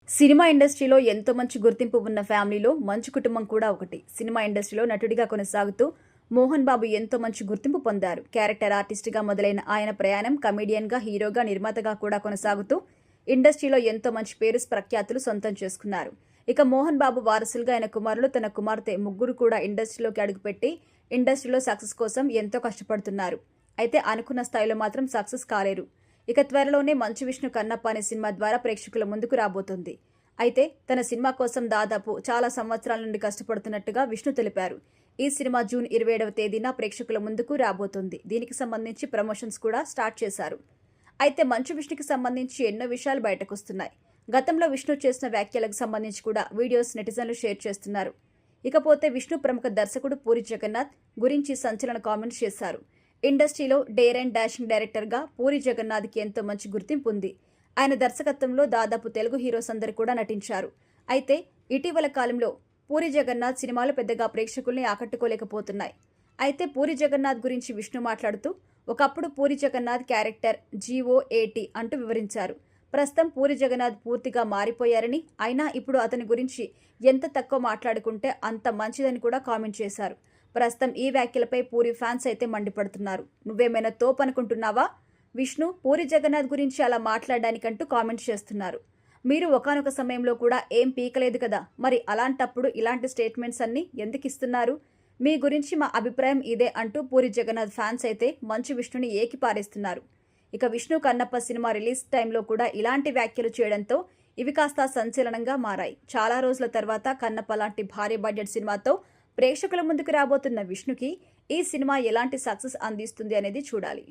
Cinema ఇండస్ట్రీలో ఎంతో మంచి గుర్తింపు ఉన్న ఫ్యామిలీలో మంచు కుటుంబం కూడా ఒకటి. సినిమా ఇండస్ట్రీలో నటుడిగా కొనసాగుతూ మోహన్ బాబు ఎంతో మంచి గుర్తింపు పొందారు. క్యారెక్టర్ ఆర్టిస్ట్గా మొదలైన ఆయన ప్రయాణం కమెడియన్గా, హీరోగా, నిర్మాతగా కూడా కొనసాగుతూ ఇండస్ట్రీలో ఎంతో మంచి పేరు ప్రఖ్యాతులు సొంతం చేసుకున్నారు. ఇక మోహన్ బాబు వారసులుగా ఆయన కుమారులు, తన కుమార్తె ముగ్గురు కూడా ఇండస్ట్రీలోకి అడుగుపెట్టి ఇండస్ట్రీలో సక్సెస్ కోసం ఎంతో కష్టపడుతున్నారు. అయితే అనుకున్న స్థాయిలో మాత్రం సక్సెస్ కాలేరు. ఇక త్వరలోనే మంచు విష్ణు కన్నప్ప అనే సినిమా ద్వారా ప్రేక్షకుల ముందుకు రాబోతుంది. అయితే తన సినిమా కోసం దాదాపు చాలా సంవత్సరాల నుండి కష్టపడుతున్నట్టుగా విష్ణు తెలిపారు. ఈ సినిమా జూన్ 27వ తేదీన ప్రేక్షకుల ముందుకు రాబోతుంది. దీనికి సంబంధించి ప్రమోషన్స్ కూడా స్టార్ట్ చేశారు. అయితే మంచు విష్ణుకి సంబంధించి ఎన్నో విషయాలు బయటకొస్తున్నాయి. గతంలో విష్ణు చేసిన వ్యాఖ్యలకు సంబంధించి కూడా వీడియోస్ నెటిజన్లు షేర్ చేస్తున్నారు. ఇకపోతే విష్ణు ప్రముఖ దర్శకుడు పూరి జగన్నాథ్ గురించి సంచలన కామెంట్స్ చేశారు. ఇండస్ట్రీలో డేర్ అండ్ డాషింగ్ డైరెక్టర్గా పూరి జగన్నాథ్కి ఎంతో మంచి గుర్తింపు ఉంది. ఆయన దర్శకత్వంలో దాదాపు తెలుగు హీరోస్ అందరూ కూడా నటించారు. అయితే ఇటీవల కాలంలో పూరి జగన్నాథ్ సినిమాలు పెద్దగా ప్రేక్షకుల్ని ఆకట్టుకోలేకపోతున్నాయి. అయితే పూరి జగన్నాథ్ గురించి విష్ణు మాట్లాడుతూ, ఒకప్పుడు పూరి జగన్నాథ్ క్యారెక్టర్ GOAT అంటూ వివరించారు. ప్రస్తుతం పూరి జగన్నాథ్ పూర్తిగా మారిపోయారని, అయినా ఇప్పుడు అతని గురించి ఎంత తక్కువ మాట్లాడుకుంటే అంత మంచిదని కూడా కామెంట్ చేశారు. ప్రస్తుతం ఈ వ్యాఖ్యలపై పూరి ఫ్యాన్స్ అయితే మండిపడుతున్నారు. నువ్వేమైనా తోపు అనుకుంటున్నావా? విష్ణు పూరి జగన్నాథ్ గురించి అలా మాట్లాడడానికంటూ కామెంట్స్ చేస్తున్నారు. మీరు ఒకానొక సమయంలో కూడా ఏం పీకలేదు కదా, మరి అలాంటప్పుడు ఇలాంటి స్టేట్మెంట్స్ అన్ని ఎందుకు ఇస్తున్నారు? మీ గురించి మా అభిప్రాయం ఇదే అంటూ పూరి జగన్నాథ్ ఫ్యాన్స్ అయితే మంచు విష్ణుని ఏకిపారేస్తున్నారు. ఇక విష్ణు కన్నప్ప సినిమా రిలీజ్ టైంలో కూడా ఇలాంటి వ్యాఖ్యలు చేయడంతో ఇవి కాస్త సంచలనంగా మారాయి. చాలా రోజుల తర్వాత కన్నప్ప లాంటి భారీ బడ్జెట్ సినిమాతో ప్రేక్షకుల ముందుకు రాబోతున్న విష్ణుకి ఈ సినిమా ఎలాంటి సక్సెస్ అందిస్తుంది అనేది చూడాలి.